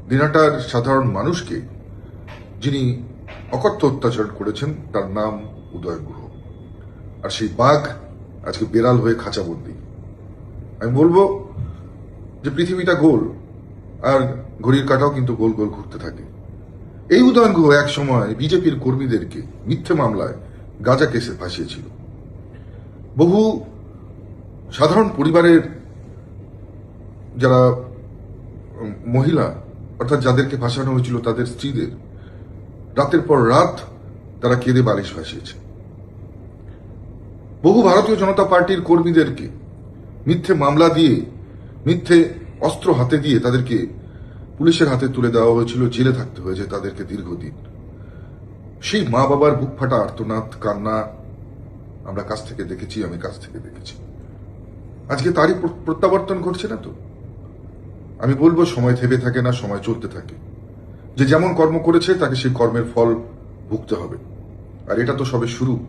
দিনাটার সাধারণ মানুষকে যিনি অকথ্য অত্যাচার করেছেন তার নাম উদয় গুহ। আর সেই বাঘ আজকে বেড়াল হয়ে খাঁচাবন্দি। আমি বলবো যে পৃথিবীটা গোল, আর ঘড়ির কাঁটাও কিন্তু গোল গোল ঘুরতে থাকে। এই উদয়ন গুহ এক সময় বিজেপির কর্মীদেরকে মিথ্যে মামলায় গাঁজা কেসে ফাঁসিয়েছিল। বহু সাধারণ পরিবারের যারা মহিলা, অর্থাৎ যাদেরকে ফাঁসানো হয়েছিল তাদের স্ত্রীদের রাতের পর রাত তারা কেঁদে বালিশ ভাসিয়েছে। বহু ভারতীয় জনতা পার্টির কর্মীদেরকে মিথ্যে মামলা দিয়ে, মিথ্যে অস্ত্র হাতে দিয়ে তাদেরকে পুলিশের হাতে তুলে দেওয়া হয়েছিল, জেলে থাকতে হয়েছে তাদেরকে দীর্ঘদিন। সেই মা বাবার বুক ফাটা আর্তনাদ, কান্না আমরা কাছ থেকে দেখেছি, আমি কাছ থেকে দেখেছি। আজকে তারই প্রত্যাবর্তন ঘটছে না তো? আমি বলবো সময় থেমে থাকে না, সময় চলতে থাকে। যে যেমন কর্ম করেছে তাকে সেই কর্মের ফল ভুগতে হবে। আর এটা তো সবে শুরু।